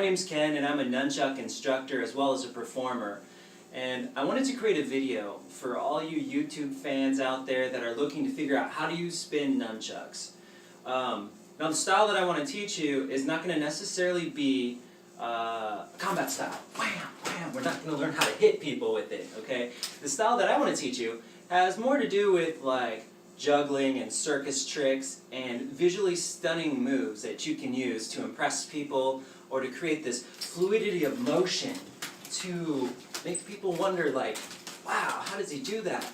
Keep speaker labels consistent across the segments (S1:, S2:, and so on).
S1: name's Ken and I'm a Nunchuck instructor as well as a performer. And I wanted to create a video for all you YouTube fans out there that are looking to figure out how do you spin nunchucks. Now the style that I want to teach you is not going to necessarily be combat style. Wham, wham. We're not going to learn how to hit people with it, okay? The style that I want to teach you has more to do with like juggling and circus tricks and visually stunning moves that you can use to impress people or to create this fluidity of motion to make people wonder like, wow, how does he do that?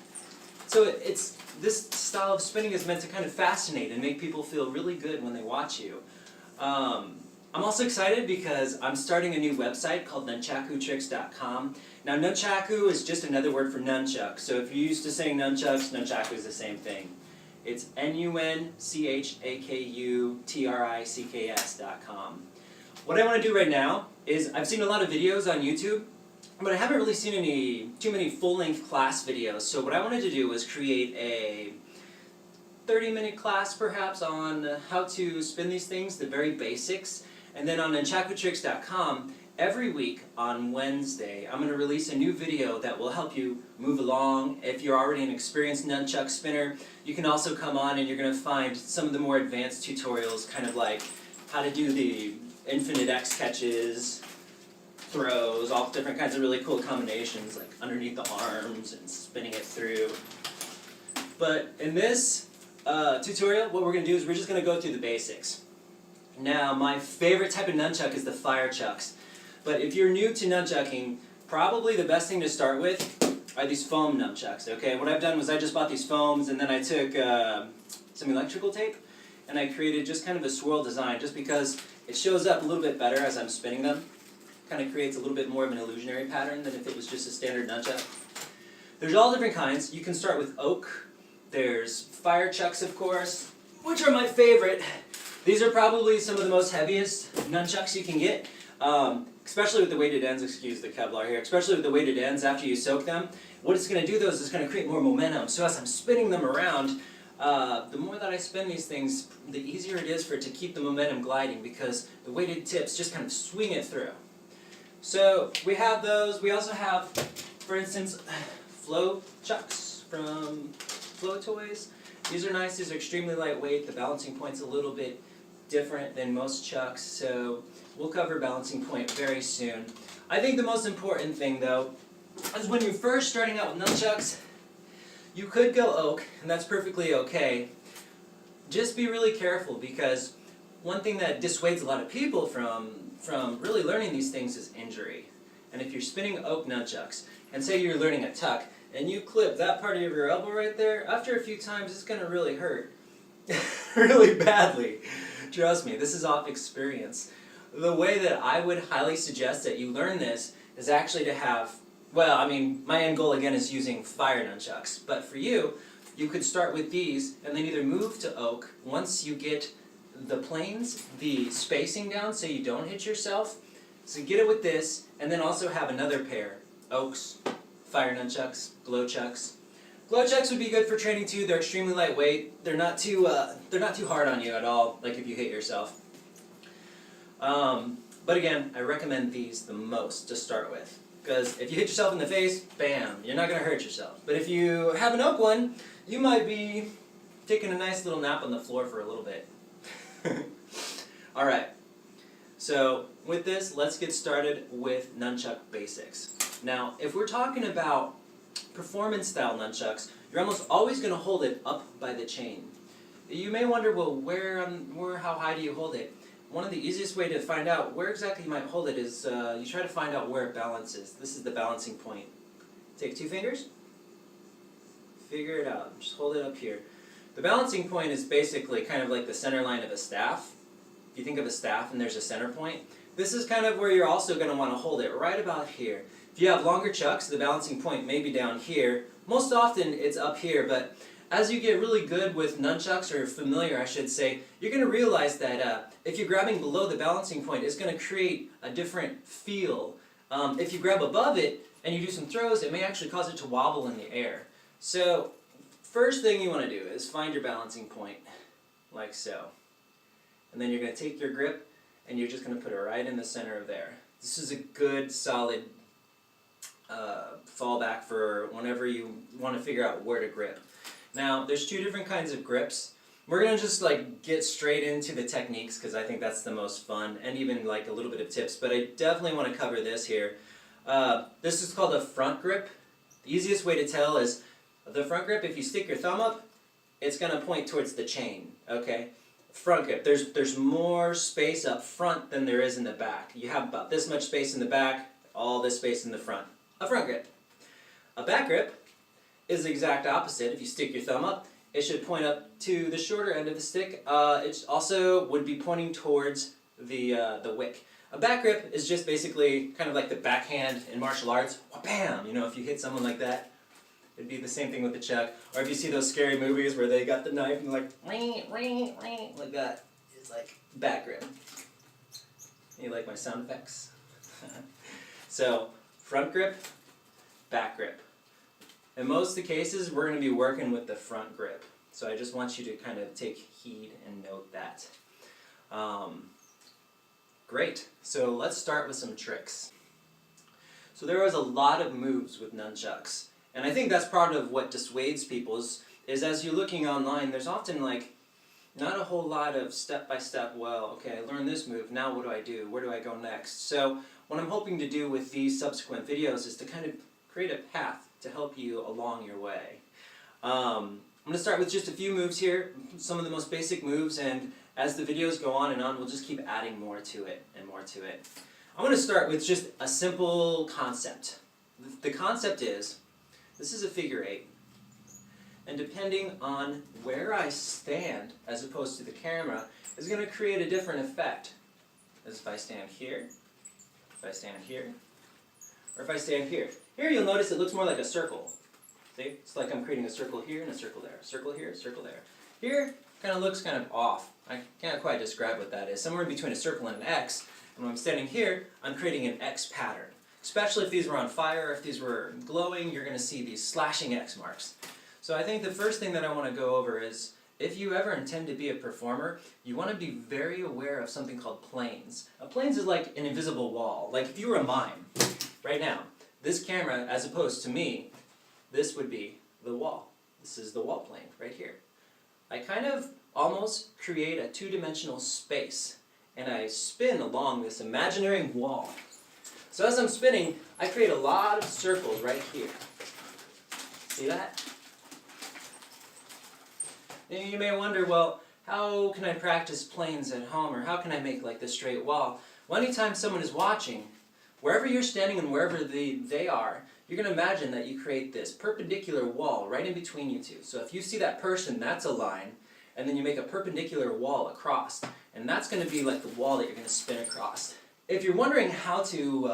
S1: So this style of spinning is meant to kind of fascinate and make people feel really good when they watch you. I'm also excited because I'm starting a new website called nunchakutricks.com. Now nunchaku is just another word for nunchuck, so if you're used to saying nunchucks, nunchaku is the same thing. It's nunchakutricks.com. What I want to do right now is, I've seen a lot of videos on YouTube, but I haven't really seen too many full-length class videos, so what I wanted to do was create a 30-minute class perhaps on how to spin these things, the very basics. And then on nunchakutricks.com, every week on Wednesday, I'm going to release a new video that will help you move along. If you're already an experienced nunchuck spinner, you can also come on and you're going to find some of the more advanced tutorials, kind of like how to do the infinite X catches, throws, all different kinds of really cool combinations, like underneath the arms and spinning it through. But in this tutorial, what we're going to do is we're just going to go through the basics. Now, my favorite type of nunchuck is the fire chucks. But if you're new to nunchucking, probably the best thing to start with are these foam nunchucks, okay? What I've done was I just bought these foams and then I took some electrical tape and I created just kind of a swirl design just because it shows up a little bit better as I'm spinning them. Kind of creates a little bit more of an illusionary pattern than if it was just a standard nunchuck. There's all different kinds. You can start with oak. There's fire chucks, of course, which are my favorite. These are probably some of the most heaviest nunchucks you can get, especially with the weighted ends, excuse the Kevlar here, especially with the weighted ends after you soak them. What it's going to do though is it's going to create more momentum. So as I'm spinning them around, the more that I spin these things, the easier it is for it to keep the momentum gliding because the weighted tips just kind of swing it through. So we have those. We also have, for instance, flow chucks from Flow Toys. These are nice. These are extremely lightweight. The balancing point's a little bit different than most chucks, so we'll cover balancing point very soon. I think the most important thing, though, is when you're first starting out with nunchucks, you could go oak, and that's perfectly okay. Just be really careful because one thing that dissuades a lot of people from really learning these things is injury. And if you're spinning oak nunchucks, and say you're learning a tuck, and you clip that part of your elbow right there, after a few times it's going to really hurt. Really badly. Trust me, this is off experience. The way that I would highly suggest that you learn this is actually to have, well, I mean, my end goal again is using fire nunchucks, but for you, you could start with these and then either move to oak once you get the planes, the spacing down so you don't hit yourself. So get it with this, and then also have another pair, oaks, fire nunchucks, glow chucks. Glow chucks would be good for training too. They're extremely lightweight. They're not too hard on you at all, like if you hit yourself. But again, I recommend these the most to start with. Because if you hit yourself in the face, bam, you're not going to hurt yourself. But if you have an oak one, you might be taking a nice little nap on the floor for a little bit. Alright, so with this, let's get started with nunchuck basics. Now, if we're talking about performance style nunchucks, you're almost always going to hold it up by the chain. You may wonder, well, how high do you hold it? One of the easiest way to find out where exactly you might hold it is you try to find out where it balances. This is the balancing point. Take 2 fingers, figure it out, just hold it up here. The balancing point is basically kind of like the center line of a staff. If you think of a staff and there's a center point, this is kind of where you're also going to want to hold it, right about here. If you have longer chucks, the balancing point may be down here. Most often it's up here, but as you get really good with nunchucks, or familiar I should say, you're going to realize that if you're grabbing below the balancing point, it's going to create a different feel. If you grab above it and you do some throws, it may actually cause it to wobble in the air. So first thing you want to do is find your balancing point, like so. And then you're going to take your grip and you're just going to put it right in the center of there. This is a good, solid fallback for whenever you want to figure out where to grip. Now, there's two different kinds of grips. We're going to just like get straight into the techniques because I think that's the most fun, and even like a little bit of tips, but I definitely want to cover this here. This is called a front grip. The easiest way to tell is the front grip, if you stick your thumb up, it's going to point towards the chain, okay? Front grip, there's more space up front than there is in the back. You have about this much space in the back, all this space in the front. A front grip. A back grip is the exact opposite. If you stick your thumb up, it should point up to the shorter end of the stick. It also would be pointing towards the wick. A back grip is just basically kind of like the backhand in martial arts. Wha-bam! You know, if you hit someone like that, it'd be the same thing with the chuck. Or if you see those scary movies where they got the knife and like, ring, ring, ring, like that, it's like back grip. You like my sound effects? So, front grip, back grip. In most of the cases, we're going to be working with the front grip. So I just want you to kind of take heed and note that. Great. So let's start with some tricks. So there was a lot of moves with nunchucks. And I think that's part of what dissuades people is as you're looking online, there's often like not a whole lot of step-by-step, well, okay, I learned this move, now what do I do? Where do I go next? So what I'm hoping to do with these subsequent videos is to kind of create a path to help you along your way. I'm going to start with just a few moves here, some of the most basic moves, and as the videos go on and on, we'll just keep adding more to it and more to it. I'm going to start with just a simple concept. The concept is, this is a figure 8, and depending on where I stand, as opposed to the camera, is going to create a different effect. As if I stand here, if I stand here, or if I stand here. Here you'll notice it looks more like a circle. See? It's like I'm creating a circle here and a circle there. Circle here, circle there. Here, kind of looks kind of off. I can't quite describe what that is. Somewhere in between a circle and an X. And when I'm standing here, I'm creating an X pattern. Especially if these were on fire, if these were glowing, you're going to see these slashing X marks. So I think the first thing that I want to go over is, if you ever intend to be a performer, you want to be very aware of something called planes. A planes is like an invisible wall. Like if you were a mime, right now, this camera, as opposed to me, this would be the wall. This is the wall plane right here. I kind of almost create a two-dimensional space, and I spin along this imaginary wall. So as I'm spinning, I create a lot of circles right here. See that? And you may wonder, well, how can I practice planes at home, or how can I make like this straight wall? Well, anytime someone is watching, wherever you're standing and wherever they are, you're going to imagine that you create this perpendicular wall right in between you two. So if you see that person, that's a line, and then you make a perpendicular wall across, and that's going to be like the wall that you're going to spin across. If you're wondering how to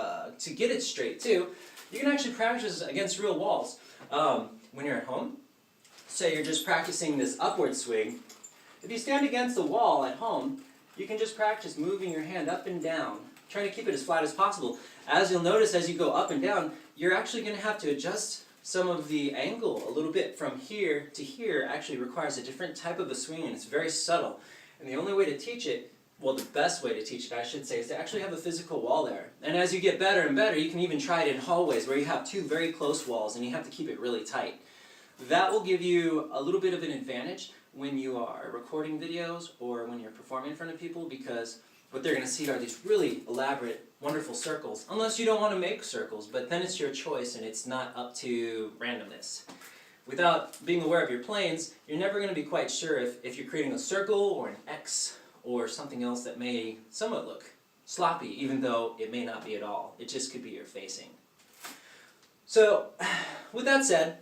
S1: get it straight too, you can actually practice against real walls. When you're at home, say you're just practicing this upward swing, if you stand against the wall at home, you can just practice moving your hand up and down, trying to keep it as flat as possible. As you'll notice as you go up and down, you're actually going to have to adjust some of the angle a little bit from here to here. Actually requires a different type of a swing, and it's very subtle. And the only way to teach it, well, the best way to teach it, I should say, is to actually have a physical wall there. And as you get better and better, you can even try it in hallways where you have two very close walls and you have to keep it really tight. That will give you a little bit of an advantage when you are recording videos or when you're performing in front of people, because what they're going to see are these really elaborate, wonderful circles. Unless you don't want to make circles, but then it's your choice and it's not up to randomness. Without being aware of your planes, you're never going to be quite sure if you're creating a circle or an X or something else that may somewhat look sloppy, even though it may not be at all. It just could be your facing. So, with that said,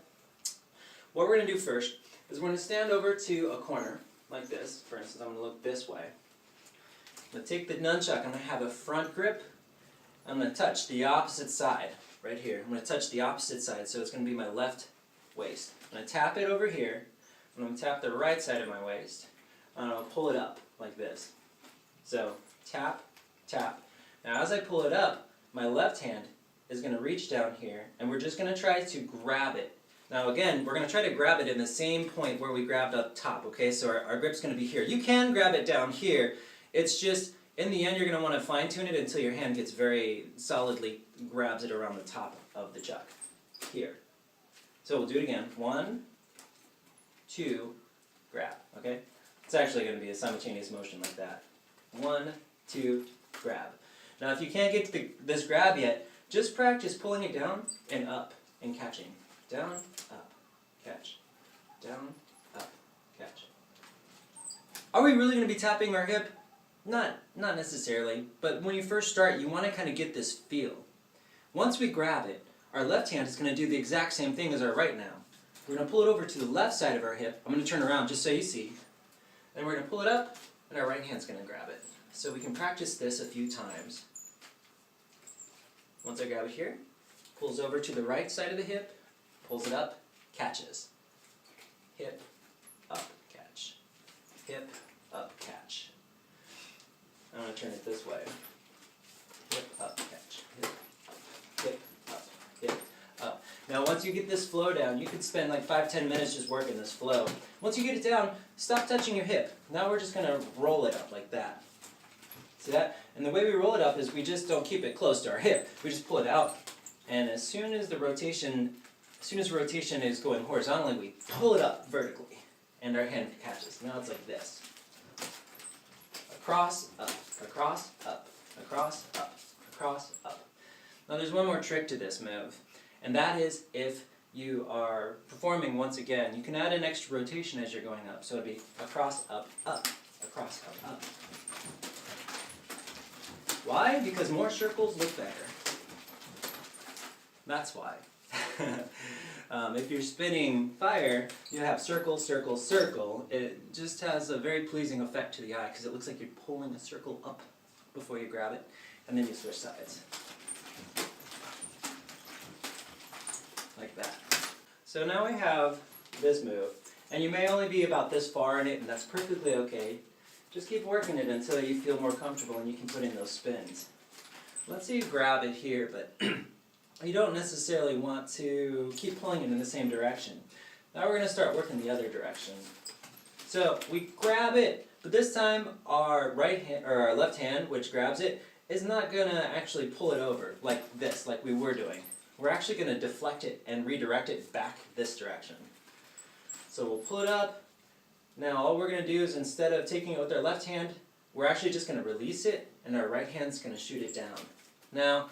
S1: what we're going to do first is we're going to stand over to a corner, like this. For instance, I'm going to look this way. I'm going to take the nunchuck, I'm going to have a front grip. I'm going to touch the opposite side, right here. I'm going to touch the opposite side, so it's going to be my left waist. I'm going to tap it over here. I'm going to tap the right side of my waist. And I'm going to pull it up, like this. So, tap, tap. Now as I pull it up, my left hand is going to reach down here, and we're just going to try to grab it. Now again, we're going to try to grab it in the same point where we grabbed up top, okay? So our grip's going to be here. You can grab it down here. It's just, In the end, you're going to want to fine tune it until your hand gets very solidly, grabs it around the top of the chuck. Here. So we'll do it again. 1, 2, grab, okay? It's actually going to be a simultaneous motion like that. 1, 2, grab. Now if you can't get to this grab yet, just practice pulling it down and up and catching. Down, up, catch. Down, up, catch. Are we really going to be tapping our hip? Not necessarily, but when you first start, you want to kind of get this feel. Once we grab it, our left hand is going to do the exact same thing as our right now. We're going to pull it over to the left side of our hip. I'm going to turn around just so you see. Then we're going to pull it up, and our right hand's going to grab it. So we can practice this a few times. Once I grab it here, pulls over to the right side of the hip, pulls it up, catches. Hip, up, catch. Hip, up, catch. I'm going to turn it this way. Hip, up, catch. Hip, up, hip, up, hip, up. Now once you get this flow down, you could spend like 5-10 minutes just working this flow. Once you get it down, stop touching your hip. Now we're just going to roll it up like that. See that? And the way we roll it up is we just don't keep it close to our hip. We just pull it out, and as soon as rotation is going horizontally, we pull it up vertically, and our hand catches. Now it's like this. Across, up, across, up, across, up, across, up. Now there's one more trick to this move, and that is if you are performing once again, you can add an extra rotation as you're going up. So it'd be across, up, across, up, up. Why? Because more circles look better. That's why. If you're spinning fire, you have circle, circle, circle. It just has a very pleasing effect to the eye because it looks like you're pulling a circle up before you grab it, and then you switch sides. Like that. So now we have this move, and you may only be about this far in it, and that's perfectly okay. Just keep working it until you feel more comfortable and you can put in those spins. Let's say you grab it here, but you don't necessarily want to keep pulling it in the same direction. Now we're going to start working the other direction. So we grab it, but this time our right hand, or our left hand, which grabs it, is not going to actually pull it over like this, like we were doing. We're actually going to deflect it and redirect it back this direction. So we'll pull it up. Now all we're going to do is, instead of taking it with our left hand, we're actually just going to release it, and our right hand's going to shoot it down. Now,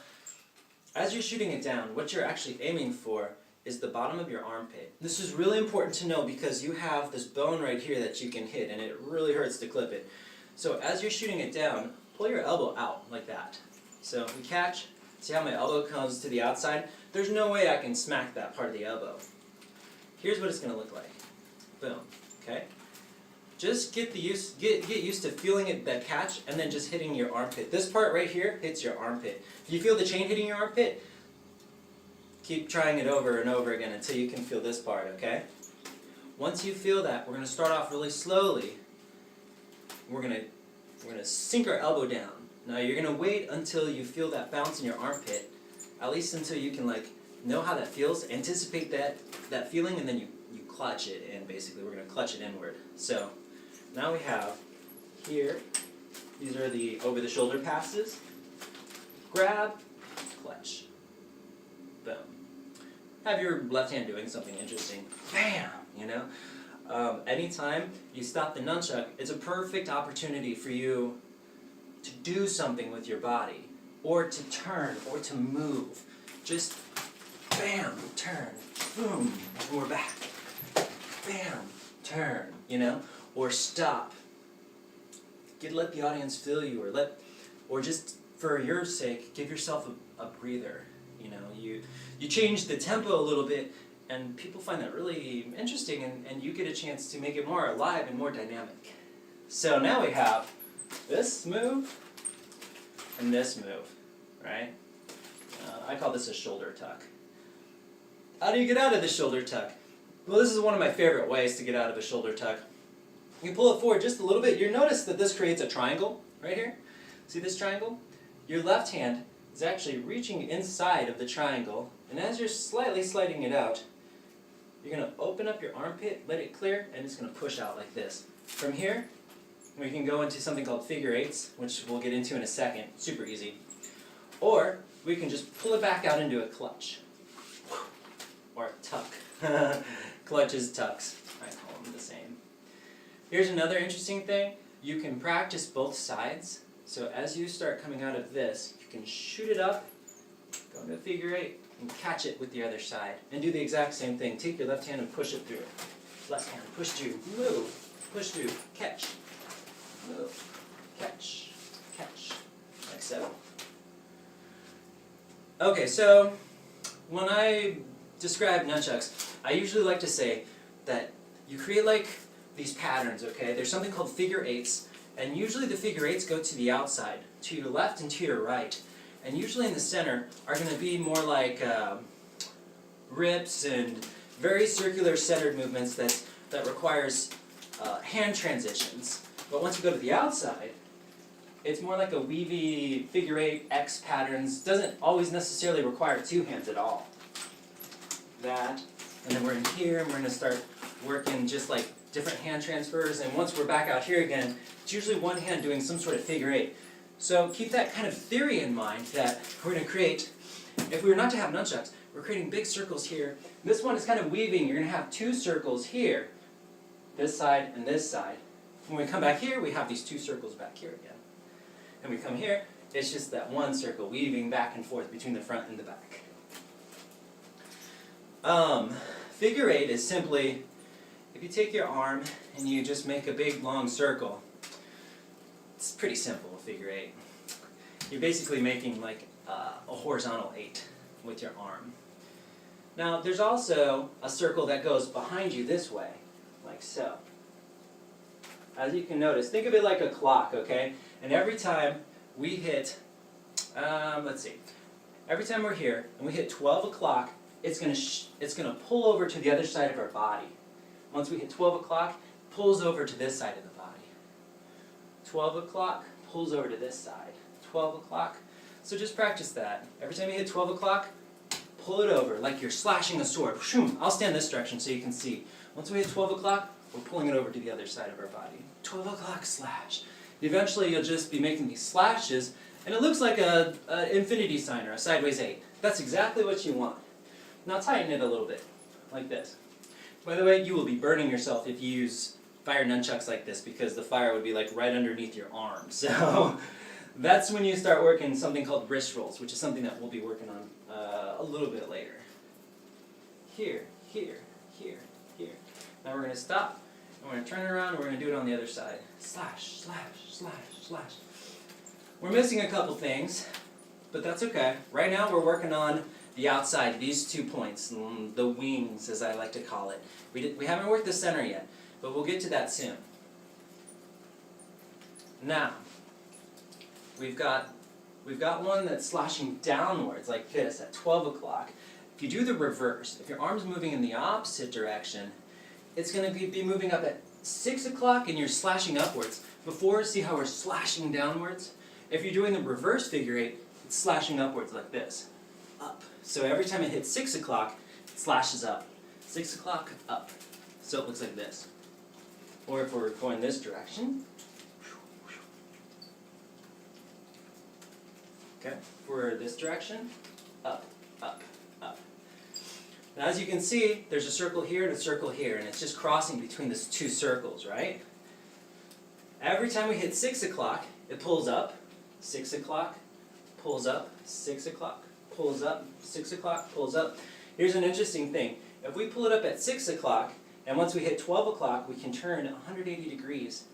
S1: as you're shooting it down, what you're actually aiming for is the bottom of your armpit. This is really important to know because you have this bone right here that you can hit, and it really hurts to clip it. So as you're shooting it down, pull your elbow out like that. So we catch, see how my elbow comes to the outside? There's no way I can smack that part of the elbow. Here's what it's going to look like. Boom. Okay? Just get used to feeling it, that catch, and then just hitting your armpit. This part right here hits your armpit. If you feel the chain hitting your armpit, keep trying it over and over again until you can feel this part, okay? Once you feel that, we're going to start off really slowly. We're going to sink our elbow down. Now you're going to wait until you feel that bounce in your armpit, at least until you can know how that feels, anticipate that feeling, and then you clutch it, and basically we're going to clutch it inward. So now we have here, these are the over-the-shoulder passes. Grab, clutch, boom. Have your left hand doing something interesting. Bam! You know? Anytime you stop the nunchuck, it's a perfect opportunity for you to do something with your body, or to turn, or to move. Just bam, turn, boom, and we're back. Bam, turn, you know? Or stop. Let the audience feel you, or just for your sake, give yourself a breather. You know, you change the tempo a little bit, and people find that really interesting, and you get a chance to make it more alive and more dynamic. So now we have this move and this move, right? I call this a shoulder tuck. How do you get out of the shoulder tuck? Well, this is one of my favorite ways to get out of a shoulder tuck. You pull it forward just a little bit. You'll notice that this creates a triangle right here. See this triangle? Your left hand is actually reaching inside of the triangle, and as you're slightly sliding it out, you're going to open up your armpit, let it clear, and it's going to push out like this. From here, we can go into something called figure eights, which we'll get into in a second, super easy. Or we can just pull it back out into a clutch, or a tuck. Clutches, tucks, I call them the same. Here's another interesting thing. You can practice both sides. So as you start coming out of this, you can shoot it up, go into a figure eight, and catch it with the other side. And do the exact same thing. Take your left hand and push it through. Left hand, push through, move, push through, catch, move, catch, catch, like so. Okay, so when I describe nunchucks, I usually like to say that you create like these patterns, okay? There's something called figure eights, and usually the figure eights go to the outside, to your left and to your right. And usually in the center are going to be more like rips and very circular centered movements that requires hand transitions. But once you go to the outside, it's more like a weavy figure eight X patterns. Doesn't always necessarily require two hands at all. That, and then we're in here and we're going to start working just like different hand transfers. And once we're back out here again, it's usually one hand doing some sort of figure eight. So keep that kind of theory in mind that we're going to create, if we were not to have nunchucks, we're creating big circles here. This one is kind of weaving. You're going to have two circles here, this side and this side. When we come back here, we have these two circles back here again. And we come here, it's just that one circle weaving back and forth between the front and the back. Figure eight is simply, if you take your arm and you just make a big long circle, it's pretty simple, a figure eight. You're basically making like a horizontal eight with your arm. Now there's also a circle that goes behind you this way, like so. As you can notice, think of it like a clock, okay? And every time we hit, let's see, every time we're here and we hit 12 o'clock, it's gonna pull over to the other side of our body. Once we hit 12 o'clock, pulls over to this side of the body. 12 o'clock, pulls over to this side. 12 o'clock. So just practice that. Every time you hit 12 o'clock, pull it over like you're slashing a sword. I'll stand this direction so you can see. Once we hit 12 o'clock, we're pulling it over to the other side of our body. 12 o'clock slash. Eventually you'll just be making these slashes, and it looks like an infinity sign or a sideways 8. That's exactly what you want. Now tighten it a little bit, like this. By the way, you will be burning yourself if you use fire nunchucks like this, because the fire would be like right underneath your arm. So that's when you start working something called wrist rolls, which is something that we'll be working on a little bit later. Here, here, here, here. Now we're going to stop, and we're going to turn it around, and we're going to do it on the other side. Slash, slash, slash, slash. We're missing a couple things, but that's okay. Right now we're working on the outside, these 2 points, the wings as I like to call it. We haven't worked the center yet, but we'll get to that soon. Now, we've got one that's slashing downwards like this at 12 o'clock. If you do the reverse, if your arm's moving in the opposite direction, it's going to be moving up at 6 o'clock and you're slashing upwards. Before, see how we're slashing downwards? If you're doing the reverse figure eight, it's slashing upwards like this. Up. So every time it hits 6 o'clock, it slashes up. 6 o'clock, up. So it looks like this. Or if we're going this direction, okay, for this direction, up, up, up. Now as you can see, there's a circle here and a circle here, and it's just crossing between these two circles, right? Every time we hit 6 o'clock, it pulls up, 6 o'clock, pulls up, 6 o'clock, pulls up, 6 o'clock, pulls up. Here's an interesting thing. If we pull it up at 6 o'clock, and once we hit 12 o'clock, we can turn 180 degrees,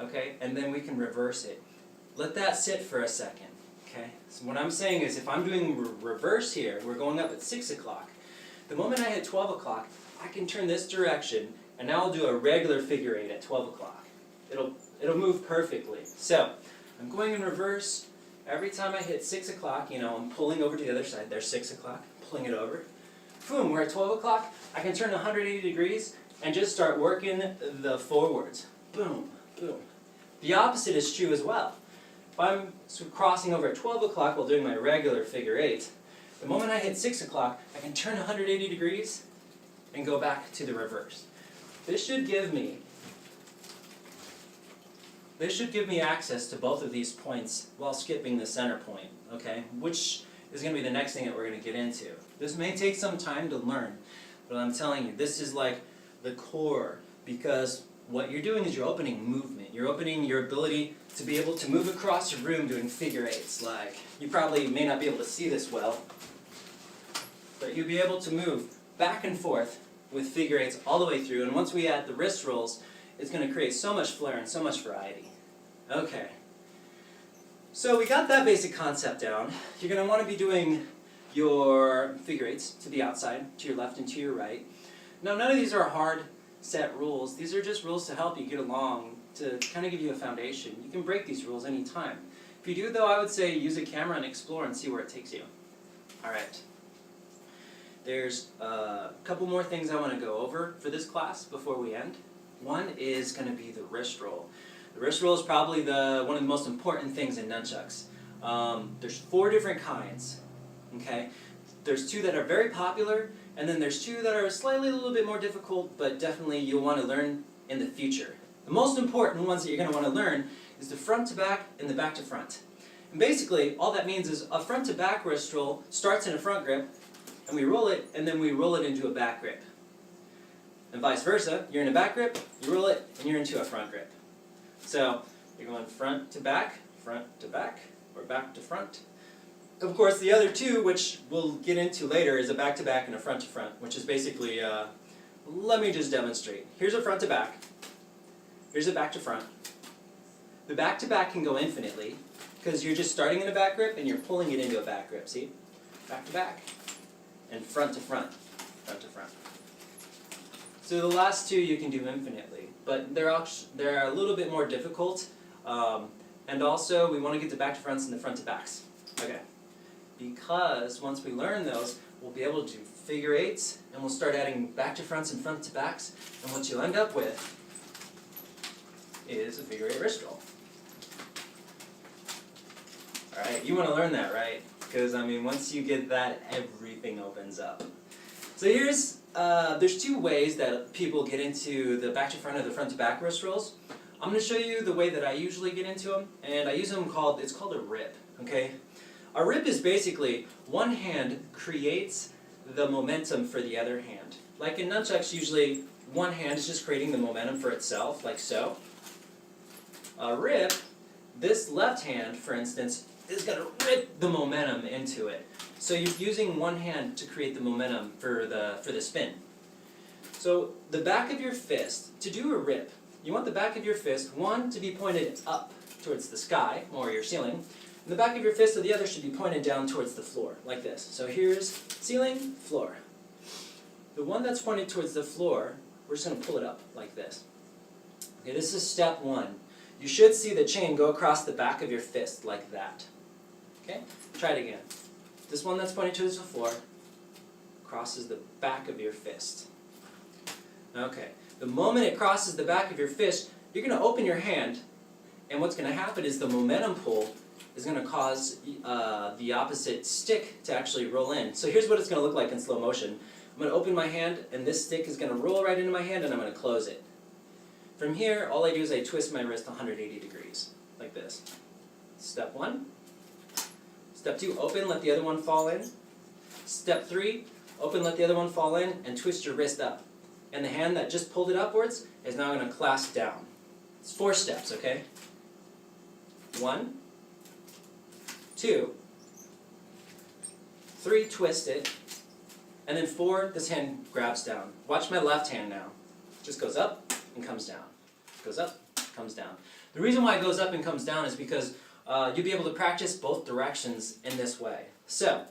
S1: okay? And then we can reverse it. Let that sit for a second, okay? So what I'm saying is if I'm doing reverse here, we're going up at 6 o'clock. The moment I hit 12 o'clock, I can turn this direction, and now I'll do a regular figure eight at 12 o'clock. It'll move perfectly. So, I'm going in reverse. Every time I hit 6 o'clock, you know, I'm pulling over to the other side. There's 6 o'clock, pulling it over. Boom, we're at 12 o'clock. I can turn 180 degrees and just start working the forwards. Boom, boom. The opposite is true as well. If I'm crossing over at 12 o'clock while doing my regular figure eight, the moment I hit 6 o'clock, I can turn 180 degrees and go back to the reverse. This should give me This should give me access to both of these points while skipping the center point, okay? Which is going to be the next thing that we're going to get into. This may take some time to learn, but I'm telling you, this is like the core, because what you're doing is you're opening movement. You're opening your ability to be able to move across a room doing figure eights. Like, you probably may not be able to see this well, but you'll be able to move back and forth with figure eights all the way through, and once we add the wrist rolls, it's going to create so much flair and so much variety. Okay. So we got that basic concept down. You're going to want to be doing your figure eights to the outside, to your left and to your right. Now, none of these are hard set rules. These are just rules to help you get along, to kind of give you a foundation. You can break these rules anytime. If you do, though, I would say use a camera and explore and see where it takes you. All right. There's a couple more things I want to go over for this class before we end. One is going to be the wrist roll. The wrist roll is probably one of the most important things in nunchucks. There's 4 different kinds. Okay, there's 2 that are very popular, and then there's 2 that are slightly a little bit more difficult, but definitely you'll want to learn in the future. The most important ones that you're going to want to learn is the front to back and the back to front. And basically, all that means is a front to back wrist roll starts in a front grip, and we roll it, and then we roll it into a back grip. And vice versa, you're in a back grip, you roll it, and you're into a front grip. So, you're going front to back, or back to front. Of course, the other 2, which we'll get into later, is a back to back and a front to front, which is basically, let me just demonstrate. Here's a front to back, here's a back to front. The back to back can go infinitely, because you're just starting in a back grip and you're pulling it into a back grip, see? Back to back, and front to front, front to front. So the last 2 you can do infinitely, but they're a little bit more difficult, and also we want to get the back to fronts and the front to backs. Okay, because once we learn those, we'll be able to do figure eights, and we'll start adding back to fronts and front to backs, and what you'll end up with is a figure eight wrist roll. Alright, you want to learn that, right? Because, I mean, once you get that, everything opens up. So there's 2 ways that people get into the back to front or the front to back wrist rolls. I'm going to show you the way that I usually get into them, and I use them it's called a rip, okay? A rip is basically one hand creates the momentum for the other hand. Like in nunchucks, usually one hand is just creating the momentum for itself, like so. A rip, this left hand, for instance, is going to rip the momentum into it. So you're using one hand to create the momentum for the spin. So the back of your fist, to do a rip, you want the back of your fist, one, to be pointed up towards the sky, or your ceiling, and the back of your fist of the other should be pointed down towards the floor, like this. So here's ceiling, floor. The one that's pointed towards the floor, we're just going to pull it up, like this. Okay, this is step 1. You should see the chain go across the back of your fist, like that. Okay? Try it again. This one that's pointed towards the floor crosses the back of your fist. Okay. The moment it crosses the back of your fist, you're going to open your hand, and what's going to happen is the momentum pull is going to cause the opposite stick to actually roll in. So here's what it's going to look like in slow motion. I'm going to open my hand, and this stick is going to roll right into my hand, and I'm going to close it. From here, all I do is I twist my wrist 180 degrees, like this. Step 1. Step 2, open, let the other one fall in. Step 3, open, let the other one fall in, and twist your wrist up. And the hand that just pulled it upwards is now going to clasp down. It's 4 steps, okay? 1, 2, 3, twist it, and then 4, this hand grabs down. Watch my left hand now. Just goes up and comes down. Goes up, comes down. The reason why it goes up and comes down is because you'll be able to practice both directions in this way. So,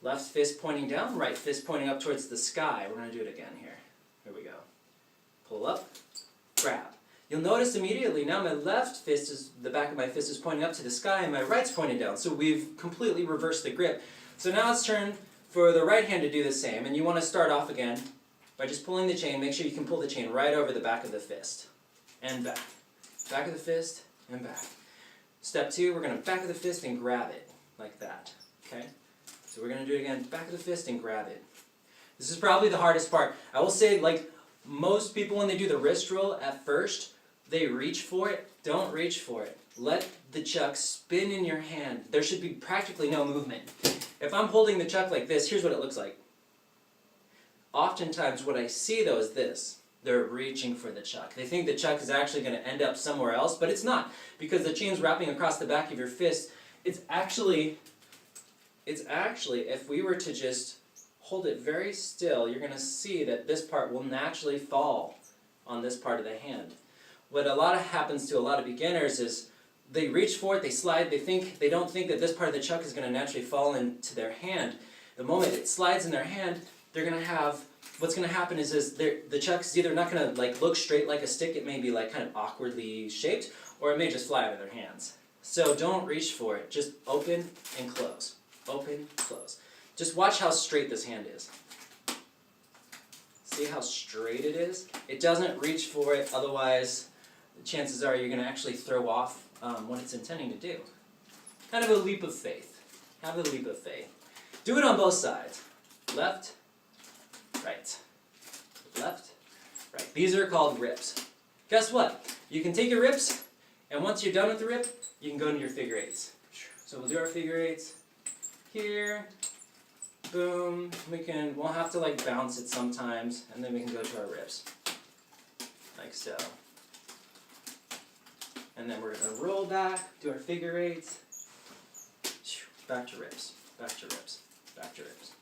S1: left fist pointing down, right fist pointing up towards the sky. We're going to do it again here. Here we go. Pull up, grab. You'll notice immediately now my left fist the back of my fist is pointing up to the sky and my right's pointing down. So we've completely reversed the grip. So now it's turn for the right hand to do the same, and you want to start off again by just pulling the chain. Make sure you can pull the chain right over the back of the fist. And back. Back of the fist and back. Step 2, we're going to back of the fist and grab it, like that. Okay? So we're going to do it again, back of the fist and grab it. This is probably the hardest part. I will say, like most people when they do the wrist roll at first, they reach for it, don't reach for it. Let the chuck spin in your hand. There should be practically no movement. If I'm holding the chuck like this, here's what it looks like. Oftentimes what I see though is this. They're reaching for the chuck. They think the chuck is actually going to end up somewhere else, but it's not, because the chain's wrapping across the back of your fist. It's actually, if we were to just hold it very still, you're going to see that this part will naturally fall on this part of the hand. What happens to a lot of beginners is they reach for it, they slide, they don't think that this part of the chuck is going to naturally fall into their hand. The moment it slides in their hand, they're going to have, what's going to happen is the chuck is either not going to like look straight like a stick, it may be like kind of awkwardly shaped, or it may just fly out of their hands. So don't reach for it, just open and close. Open, close. Just watch how straight this hand is. See how straight it is? It doesn't reach for it, otherwise the chances are you're going to actually throw off what it's intending to do. Kind of a leap of faith. Have a leap of faith. Do it on both sides. Left, right. Left, right. These are called rips. Guess what? You can take your rips, and once you're done with the rip, you can go into your figure eights. So we'll do our figure eights here. Boom. We'll have to like bounce it sometimes, and then we can go to our rips. Like so. And then we're going to roll back, do our figure eights. Back to rips, back to rips, back to rips.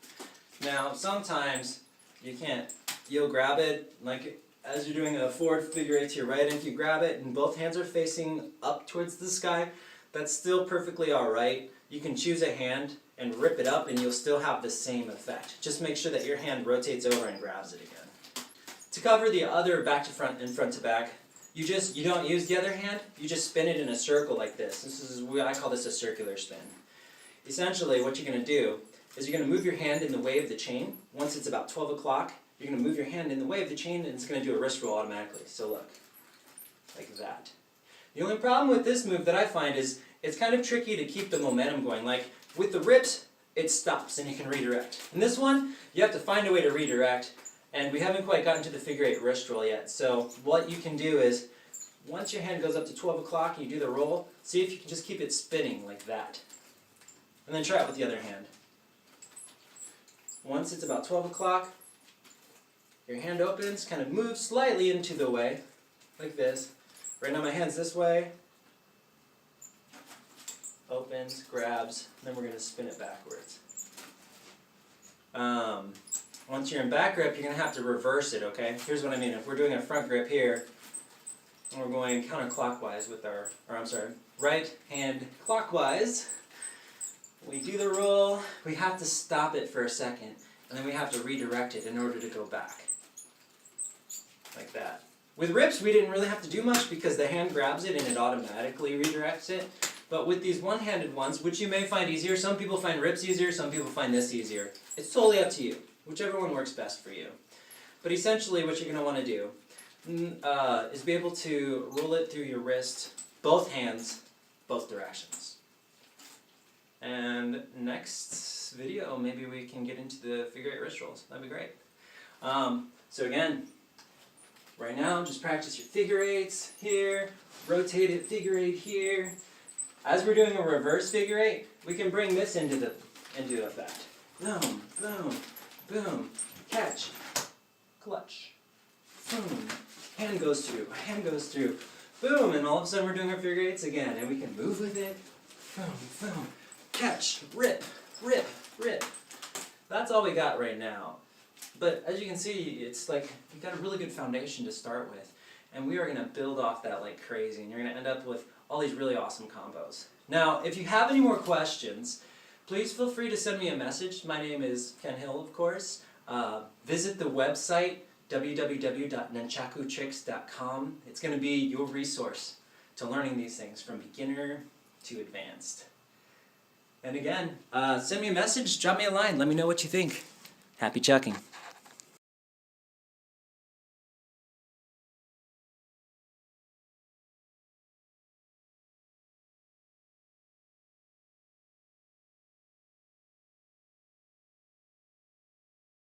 S1: Now, sometimes you can't, you'll grab it, like as you're doing a forward figure eight to your right, and if you grab it and both hands are facing up towards the sky, that's still perfectly alright. You can choose a hand and rip it up and you'll still have the same effect. Just make sure that your hand rotates over and grabs it again. To cover the other back to front and front to back, you don't use the other hand, you just spin it in a circle like this. I call this a circular spin. Essentially what you're going to do is you're going to move your hand in the way of the chain. Once it's about 12 o'clock, you're going to move your hand in the way of the chain and it's going to do a wrist roll automatically. So look, like that. The only problem with this move that I find is it's kind of tricky to keep the momentum going. Like with the rips, it stops and you can redirect. In this one, you have to find a way to redirect, and we haven't quite gotten to the figure eight wrist roll yet. So what you can do is, once your hand goes up to 12 o'clock and you do the roll, see if you can just keep it spinning like that. And then try it with the other hand. Once it's about 12 o'clock, your hand opens, kind of moves slightly into the way, like this. Right now my hand's this way. Opens, grabs, then we're going to spin it backwards. Once you're in back grip, you're going to have to reverse it, okay? Here's what I mean. If we're doing a front grip here, and we're going counterclockwise with right hand clockwise, we do the roll, we have to stop it for a second, and then we have to redirect it in order to go back. Like that. With rips, we didn't really have to do much because the hand grabs it and it automatically redirects it. But with these one-handed ones, which you may find easier, some people find rips easier, some people find this easier. It's totally up to you, whichever one works best for you. But essentially what you're going to want to do is be able to roll it through your wrist, both hands, both directions. And next video, maybe we can get into the figure eight wrist rolls. That'd be great. So again, right now, just practice your figure eights here, rotate it, figure eight here. As we're doing a reverse figure eight, we can bring this into effect. Boom, boom, boom, catch, clutch, boom, hand goes through, boom, and all of a sudden we're doing our figure eights again, and we can move with it, boom, boom, catch, rip, rip, rip. That's all we got right now. But as you can see, it's like we've got a really good foundation to start with, and we are going to build off that like crazy, and you're going to end up with all these really awesome combos. Now, if you have any more questions, please feel free to send me a message. My name is Ken Hill, of course. Visit the website, www.nunchakutricks.com. It's going to be your resource to learning these things from beginner to advanced. And again, send me a message, drop me a line, let me know what you think. Happy chucking.